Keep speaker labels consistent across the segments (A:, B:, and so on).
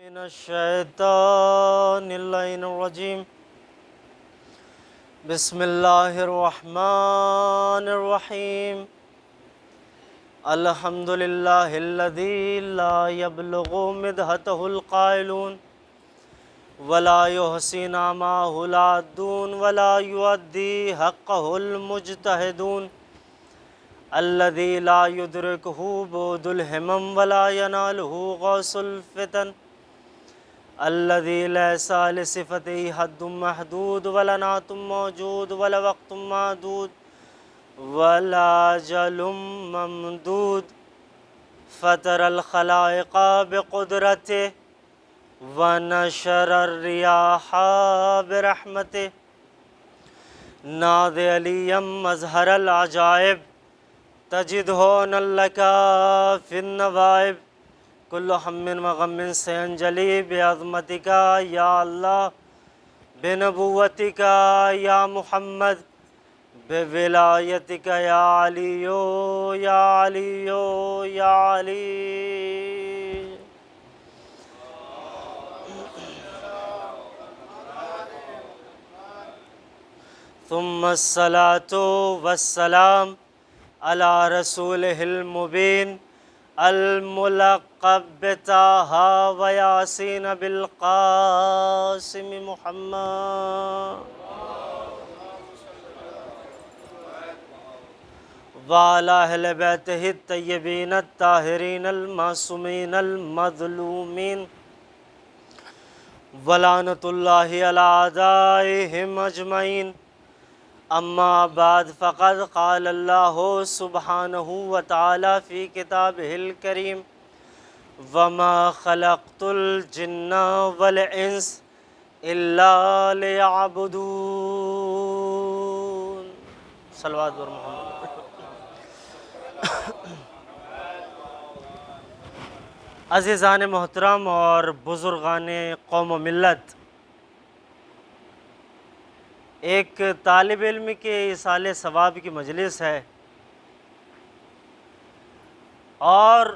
A: من الشیطان اللعین الرجیم بسم اللہ الرحمن الرحیم الحمدللہ الذی لا یبلغ مدحتہ القائلون ولا یحصی نعمہ العادون ولا یؤدی حقہ المجتہدون الذی لا یدرکہ بعد الہمم ولا ینالہ غوث الفتن الذي ليس لصفته حد محدود ولا نعت موجود ولا وقت معدود ولا أجل ممدود فطر الخلائق بقدرته ونشر الرياح برحمته نادى عليا مظهر العجائب تجده لك في النوائب کل ہم و غم سینجلی بعظمتک یا اللہ بنبوتک یا محمد بولایتک یا علی یا علی یا علی ثم الصلاة والسلام علی رسولہ المبین الملقب بطہ و یاسین بالقاسم محمد وعلی اہل بیتہ الطیبین الطاہرین المعصومین المظلومین ولعنۃ اللہ علی اعدائہم اجمعین اما بعد فقد قال اللہ سبحانہ وتعالی فی کتابہ الکریم وما خلقت الجن والانس الا لیعبدون صلوات بر محمد۔ عزیزان محترم اور بزرگان قوم و ملت، ایک طالب علم کے ایصال ثواب کی مجلس ہے اور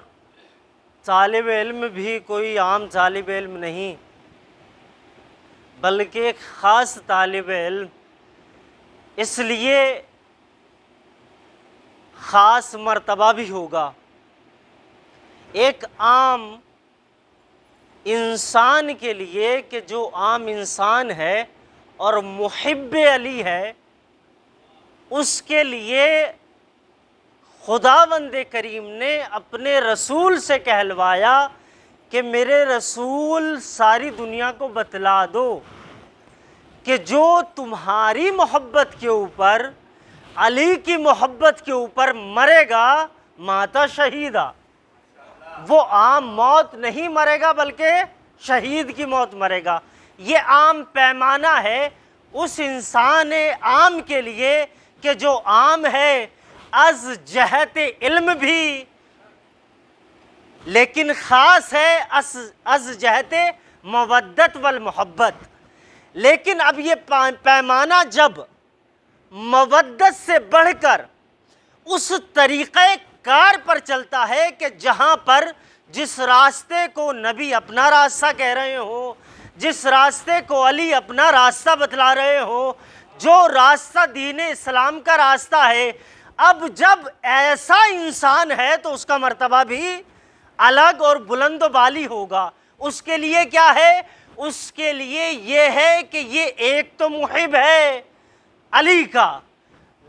A: طالب علم بھی کوئی عام طالب علم نہیں بلکہ ایک خاص طالب علم، اس لیے خاص مرتبہ بھی ہوگا۔ ایک عام انسان کے لیے کہ جو عام انسان ہے اور محب علی ہے، اس کے لیے خداوند کریم نے اپنے رسول سے کہلوایا کہ میرے رسول ساری دنیا کو بتلا دو کہ جو تمہاری محبت کے اوپر، علی کی محبت کے اوپر مرے گا ماتا شہیدہ، وہ عام موت نہیں مرے گا بلکہ شہید کی موت مرے گا۔ یہ عام پیمانہ ہے اس انسان عام کے لیے کہ جو عام ہے از جہت علم بھی، لیکن خاص ہے از جہت مودت والمحبت۔ لیکن اب یہ پیمانہ جب مودت سے بڑھ کر اس طریقہ کار پر چلتا ہے کہ جہاں پر جس راستے کو نبی اپنا راستہ کہہ رہے ہوں، جس راستے کو علی اپنا راستہ بتلا رہے ہوں، جو راستہ دین اسلام کا راستہ ہے، اب جب ایسا انسان ہے تو اس کا مرتبہ بھی الگ اور بلند و بالی ہوگا۔ اس کے لیے کیا ہے؟ اس کے لیے یہ ہے کہ یہ ایک تو محب ہے علی کا،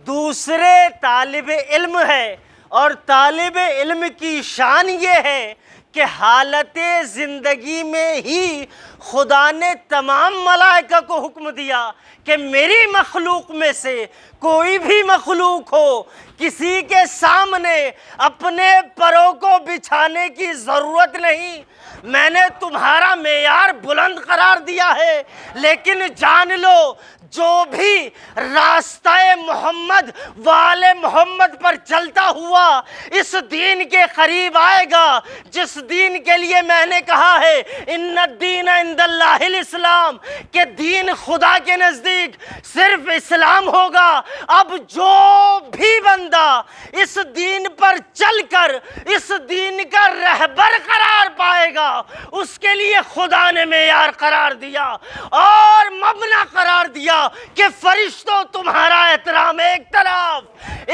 A: دوسرے طالب علم ہے، اور طالب علم کی شان یہ ہے کہ حالت زندگی میں ہی خدا نے تمام ملائکہ کو حکم دیا کہ میری مخلوق میں سے کوئی بھی مخلوق ہو، کسی کے سامنے اپنے پروں کو بچھانے کی ضرورت نہیں، میں نے تمہارا معیار بلند قرار دیا ہے، لیکن جان لو جو بھی راستہ محمد وآل محمد پر چلتا ہوا اس دین کے قریب آئے گا جس دین کے لیے میں نے کہا ہے ان الدین عند اللہ الاسلام، کہ دین خدا کے نزدیک صرف اسلام ہوگا۔ اب جو بھی بندہ اس دین پر چل کر اس دین کا رہبر قرار پائے گا اس کے لیے خدا نے معیار قرار دیا اور مبنا قرار دیا کہ فرشتوں تمہارا احترام ایک طرف،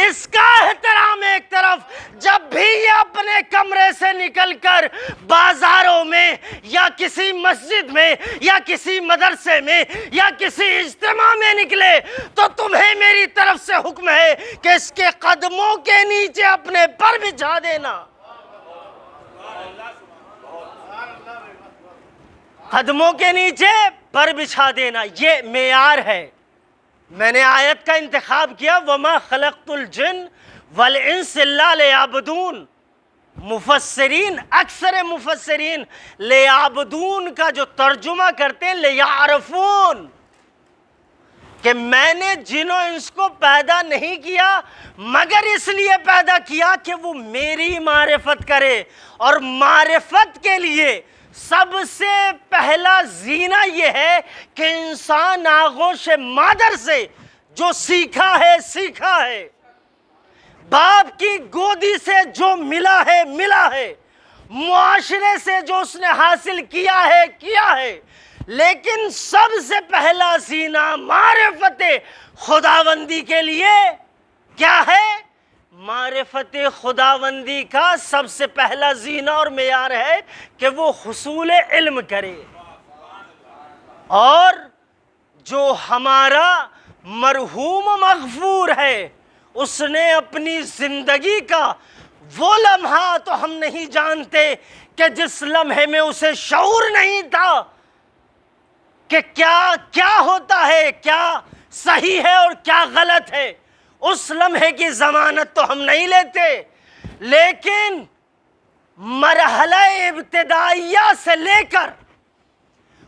A: اس کا احترام ایک طرف۔ جب بھی یہ اپنے کمرے سے نکل کر بازاروں میں یا کسی مسجد میں یا کسی مدرسے میں یا کسی اجتماع میں نکلے تو تمہیں میری طرف سے حکم ہے کہ اس کے قدموں کے نیچے اپنے پر بچھا دینا، قدموں کے نیچے پر بچھا دینا۔ یہ معیار ہے۔ میں نے آیت کا انتخاب کیا، وَمَا خَلَقْتُ الْجِنَّ وَالْإِنسَ إِلَّا لِيَعْبُدُونَ۔ مفسرین، اکثر مفسرین لیعبدون کا جو ترجمہ کرتے ہیں لیعرفون، کہ میں نے جن و انس کو پیدا نہیں کیا مگر اس لیے پیدا کیا کہ وہ میری معرفت کرے، اور معرفت کے لیے سب سے پہلا زینہ یہ ہے کہ انسان آغوش مادر سے جو سیکھا ہے، باپ کی گودی سے جو ملا ہے، معاشرے سے جو اس نے حاصل کیا ہے، لیکن سب سے پہلا زینہ معرفت خداوندی کے لیے کیا ہے؟ معرفت خداوندی کا سب سے پہلا زینہ اور معیار ہے کہ وہ حصول علم کرے۔ اور جو ہمارا مرحوم مغفور ہے، اس نے اپنی زندگی کا وہ لمحہ تو ہم نہیں جانتے کہ جس لمحے میں اسے شعور نہیں تھا کہ کیا ہوتا ہے، کیا صحیح ہے اور کیا غلط ہے، اس لمحے کی ضمانت تو ہم نہیں لیتے، لیکن مرحلہ ابتدائیہ سے لے کر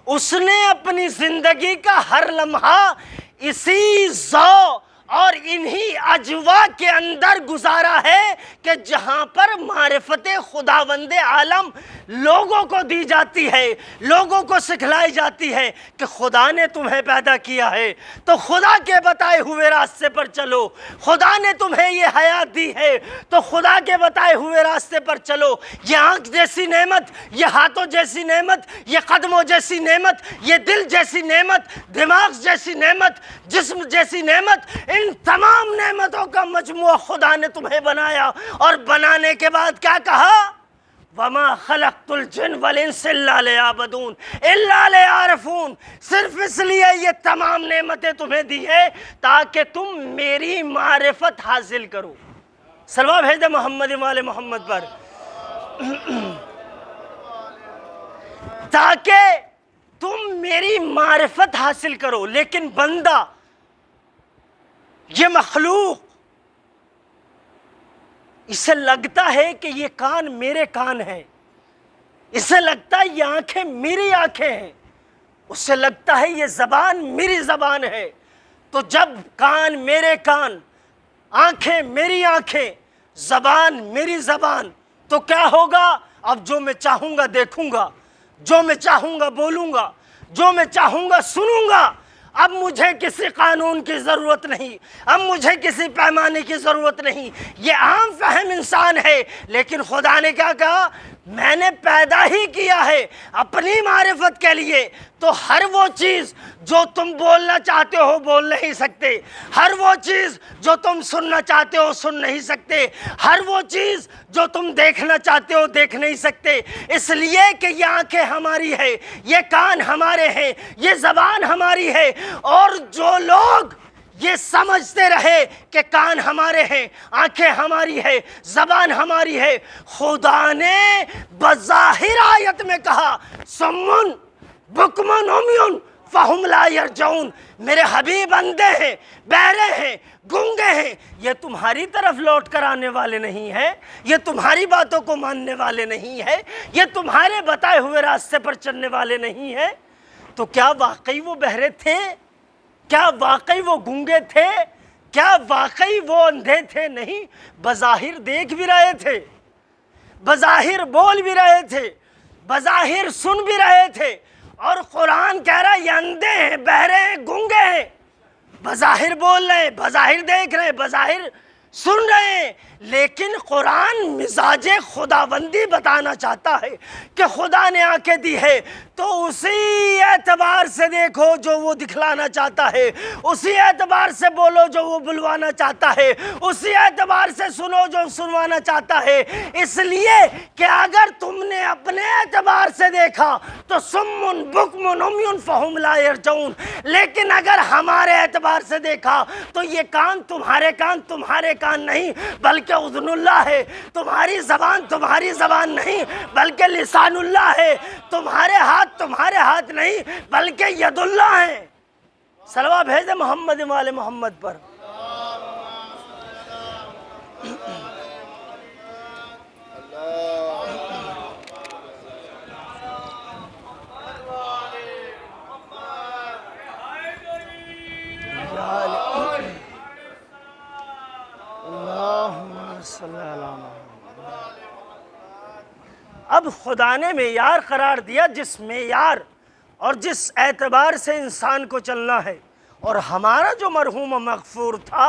A: اس نے اپنی زندگی کا ہر لمحہ اسی ذوق اور انہی اجواء کے اندر گزارا ہے کہ جہاں پر معرفت خداوند عالم لوگوں کو دی جاتی ہے، لوگوں کو سکھلائی جاتی ہے کہ خدا نے تمہیں پیدا کیا ہے تو خدا کے بتائے ہوئے راستے پر چلو، خدا نے تمہیں یہ حیات دی ہے تو خدا کے بتائے ہوئے راستے پر چلو۔ یہ آنکھ جیسی نعمت، یہ ہاتھوں جیسی نعمت، یہ قدموں جیسی نعمت، یہ دل جیسی نعمت، دماغ جیسی نعمت، جسم جیسی نعمت، ان تمام نعمتوں کا مجموعہ خدا نے تمہیں بنایا، اور بنانے کے بعد کیا کہا؟ وَمَا خَلَقْتُ الْجِنَّ وَالْإِنسَ إِلَّا لِيَعْبُدُونَ إِلَّا لِيَعْرِفُونَ۔ صرف اس لیے یہ تمام نعمتیں تمہیں دی ہے تاکہ تم میری معرفت حاصل کرو۔ صلوات بھیج دے محمد وآل محمد پر، تاکہ تم میری معرفت حاصل کرو۔ لیکن بندہ، یہ مخلوق، اسے لگتا ہے کہ یہ کان میرے کان ہیں، اسے لگتا ہے یہ آنکھیں میری آنکھیں ہیں، اسے لگتا ہے یہ زبان میری زبان ہے۔ تو جب کان میرے کان، آنکھیں میری آنکھیں، زبان میری زبان، تو کیا ہوگا؟ اب جو میں چاہوں گا دیکھوں گا، جو میں چاہوں گا بولوں گا، جو میں چاہوں گا سنوں گا۔ اب مجھے کسی قانون کی ضرورت نہیں، اب مجھے کسی پیمانے کی ضرورت نہیں۔ یہ عام فہم انسان ہے، لیکن خدا نے کیا کہا؟ میں نے پیدا ہی کیا ہے اپنی معرفت کے لیے، تو ہر وہ چیز جو تم بولنا چاہتے ہو بول نہیں سکتے، ہر وہ چیز جو تم سننا چاہتے ہو سن نہیں سکتے، ہر وہ چیز جو تم دیکھنا چاہتے ہو دیکھ نہیں سکتے، اس لیے کہ یہ آنکھیں ہماری ہے، یہ کان ہمارے ہیں، یہ زبان ہماری ہے۔ اور جو لوگ یہ سمجھتے رہے کہ کان ہمارے ہیں، آنکھیں ہماری ہے، زبان ہماری ہے، خدا نے بظاہر آیت میں کہا سمن بکمن عمیون فہم لا یرجعون، میرے حبیب اندھے ہیں، بہرے ہیں، گونگے ہیں، یہ تمہاری طرف لوٹ کر آنے والے نہیں ہیں، یہ تمہاری باتوں کو ماننے والے نہیں ہیں، یہ تمہارے بتائے ہوئے راستے پر چلنے والے نہیں ہیں۔ تو کیا واقعی وہ بہرے تھے؟ کیا واقعی وہ گونگے تھے؟ کیا واقعی وہ اندھے تھے؟ نہیں، بظاہر دیکھ بھی رہے تھے، بظاہر بول بھی رہے تھے، بظاہر سن بھی رہے تھے، اور قرآن کہہ رہا ہے یہ اندھے ہیں، بہرے ہیں، گونگے ہیں، بظاہر بول رہے ہیں، بظاہر دیکھ رہے ہیں، بظاہر سن رہے ہیں، لیکن قرآن مزاج خداوندی بتانا چاہتا ہے کہ خدا نے آنکھیں دی ہے تو اسی اعتبار سے دیکھو جو وہ دکھلانا چاہتا ہے، اسی اعتبار سے بولو جو وہ بلوانا چاہتا ہے، اسی اعتبار سے سنو جو سنوانا چاہتا ہے۔ اس لیے کہ اگر تم نے اپنے اعتبار سے دیکھا تو سم بکم عمی فہم لا یرجعون، لیکن اگر ہمارے اعتبار سے دیکھا تو یہ کان تمہارے کان نہیں بلکہ اذن اللہ ہے، تمہاری زبان نہیں بلکہ لسان اللہ ہے، تمہارے ہاتھ نہیں بلکہ ید اللہ ہے۔ صلوات بھیجے محمد وآل محمد پر۔ اب خدا نے معیار قرار دیا، جس معیار اور جس اعتبار سے انسان کو چلنا ہے، اور ہمارا جو مرحوم مغفور تھا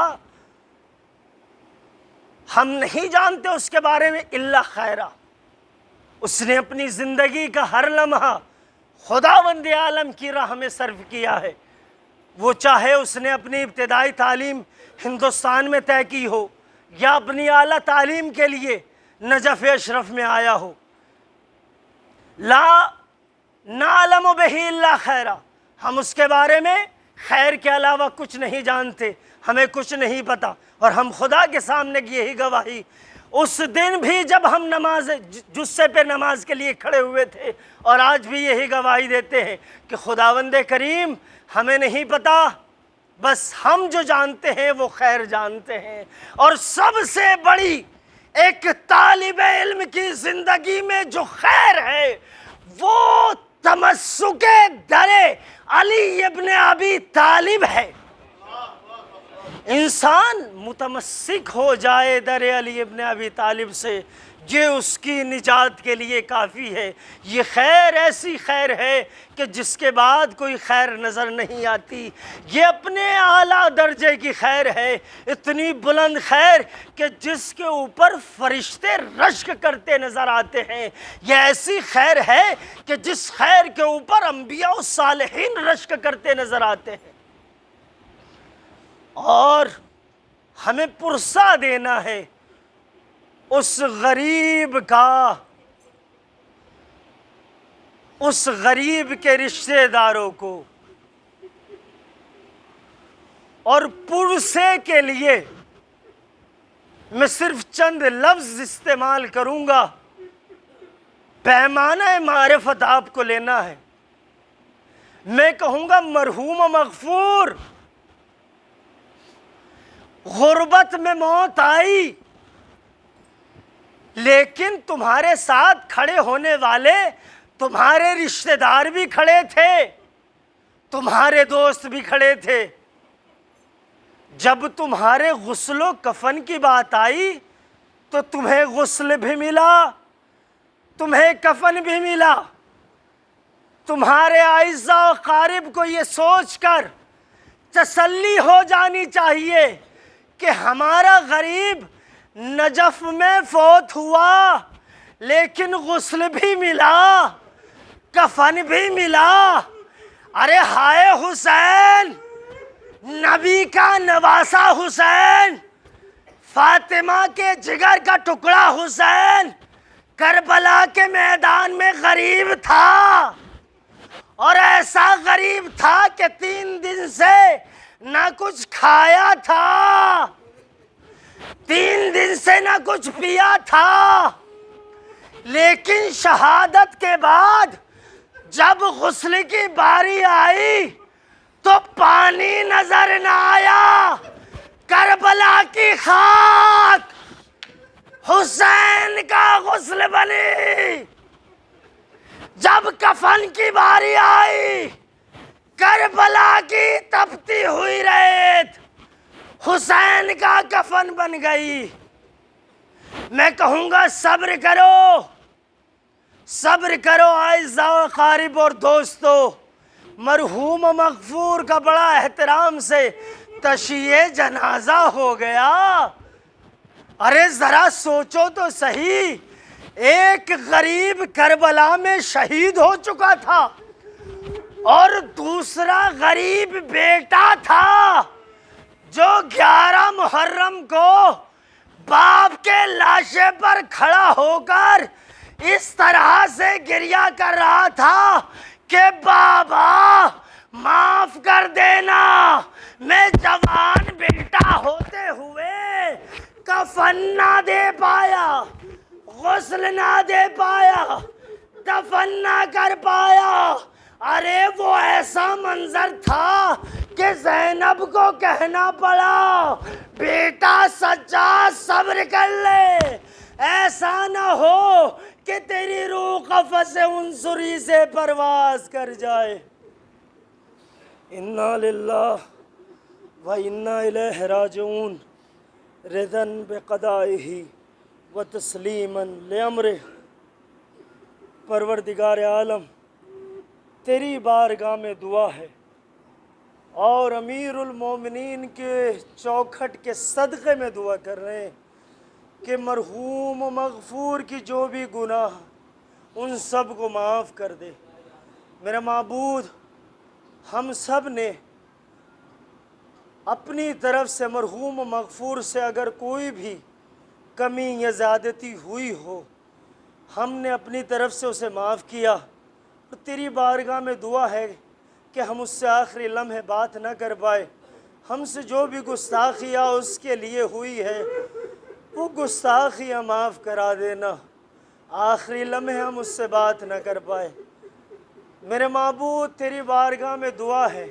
A: ہم نہیں جانتے اس کے بارے میں الا خیرہ۔ اس نے اپنی زندگی کا ہر لمحہ خداوند عالم کی راہ میں صرف کیا ہے، وہ چاہے اس نے اپنی ابتدائی تعلیم ہندوستان میں طے کی ہو یا اپنی اعلیٰ تعلیم کے لیے نجف اشرف میں آیا ہو۔ لا نعلم بہ الا خیرہ، ہم اس کے بارے میں خیر کے علاوہ کچھ نہیں جانتے، ہمیں کچھ نہیں پتا، اور ہم خدا کے سامنے یہی گواہی اس دن بھی جب ہم نماز جثے پہ نماز کے لیے کھڑے ہوئے تھے، اور آج بھی یہی گواہی دیتے ہیں کہ خداوند کریم ہمیں نہیں پتا، بس ہم جو جانتے ہیں وہ خیر جانتے ہیں۔ اور سب سے بڑی ایک طالب علم کی زندگی میں جو خیر ہے وہ تمسک در علی ابن ابی طالب ہے۔ انسان متمسک ہو جائے در علی ابن ابی طالب سے، یہ اس کی نجات کے لیے کافی ہے۔ یہ خیر ایسی خیر ہے کہ جس کے بعد کوئی خیر نظر نہیں آتی، یہ اپنے اعلیٰ درجے کی خیر ہے، اتنی بلند خیر کہ جس کے اوپر فرشتے رشک کرتے نظر آتے ہیں۔ یہ ایسی خیر ہے کہ جس خیر کے اوپر انبیاء و صالحین رشک کرتے نظر آتے ہیں۔ اور ہمیں پرسہ دینا ہے اس غریب کا، اس غریب کے رشتہ داروں کو، اور پرسے کے لیے میں صرف چند لفظ استعمال کروں گا۔ پیمانہ معرفت آپ کو لینا ہے۔ میں کہوں گا مرحوم مغفور، غربت میں موت آئی لیکن تمہارے ساتھ کھڑے ہونے والے تمہارے رشتہ دار بھی کھڑے تھے، تمہارے دوست بھی کھڑے تھے۔ جب تمہارے غسل و کفن کی بات آئی تو تمہیں غسل بھی ملا، تمہیں کفن بھی ملا۔ تمہارے اعزاء و قارب کو یہ سوچ کر تسلی ہو جانی چاہیے کہ ہمارا غریب نجف میں فوت ہوا لیکن غسل بھی ملا، کفن بھی ملا۔ ارے ہائے حسین، نبی کا نواسا حسین، فاطمہ کے جگر کا ٹکڑا حسین کربلا کے میدان میں غریب تھا، اور ایسا غریب تھا کہ 3 دن سے نہ کچھ کھایا تھا، 3 دن سے نہ کچھ پیا تھا، لیکن شہادت کے بعد جب غسل کی باری آئی تو پانی نظر نہ آیا، کربلا کی خاک حسین کا غسل بنی۔ جب کفن کی باری آئی، کربلا کی تپتی ہوئی ریت حسین کا کفن بن گئی۔ میں کہوں گا صبر کرو، صبر کرو اعزاء و اقارب اور دوستو۔ مرحوم مغفور کا بڑا احترام سے تشییع جنازہ ہو گیا، ارے ذرا سوچو تو صحیح، ایک غریب کربلا میں شہید ہو چکا تھا اور دوسرا غریب بیٹا تھا جو 11 محرم کو باپ کے لاشے پر کھڑا ہو کر اس طرح سے گریہ کر رہا تھا کہ بابا معاف کر دینا، میں جوان بیٹا ہوتے ہوئے کفن نہ دے پایا، غسل نہ دے پایا، دفن نہ کر پایا۔ ارے وہ ایسا منظر تھا کہ زینب کو کہنا پڑا بیٹا سجاد صبر کر لے، ایسا نہ ہو کہ تیری روح قفس عنصری سے پرواز کر جائے۔ انا للہ و انا الیہ راجعون، رضا بقضائہ و تسلیما لامرہ۔ پروردگار عالم، تیری بارگاہ میں دعا ہے اور امیر المومنین کے چوکھٹ کے صدقے میں دعا کر رہے ہیں کہ مرحوم و مغفور کی جو بھی گناہ ان سب کو معاف کر دے۔ میرا معبود، ہم سب نے اپنی طرف سے مرحوم و مغفور سے اگر کوئی بھی کمی یا زیادتی ہوئی ہو، ہم نے اپنی طرف سے اسے معاف کیا۔ تو تیری بارگاہ میں دعا ہے کہ ہم اس سے آخری لمحے بات نہ کر پائے، ہم سے جو بھی گستاخیاں اس کے لیے ہوئی ہے وہ گستاخیاں معاف کرا دینا، آخری لمحے ہم اس سے بات نہ کر پائے۔ میرے معبود، تیری بارگاہ میں دعا ہے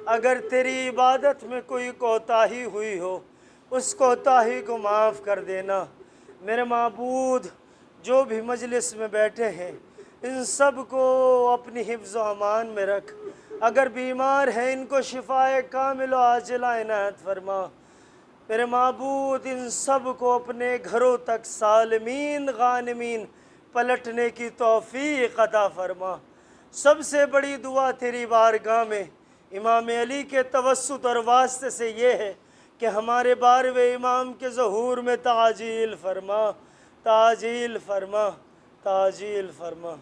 A: اگر تیری عبادت میں کوئی کوتاہی ہوئی ہو اس کوتاہی کو معاف کر دینا۔ میرے معبود، جو بھی مجلس میں بیٹھے ہیں ان سب کو اپنی حفظ و امان میں رکھ، اگر بیمار ہیں ان کو شفائے کامل و عاجلہ عنایت فرما۔ میرے معبود، ان سب کو اپنے گھروں تک سالمین غانمین پلٹنے کی توفیق عطا فرما۔ سب سے بڑی دعا تیری بارگاہ میں امام علی کے توسط اور واسطے سے یہ ہے کہ ہمارے 12ویں امام کے ظہور میں تعجیل فرما، تعجیل فرما، تعجیل فرما۔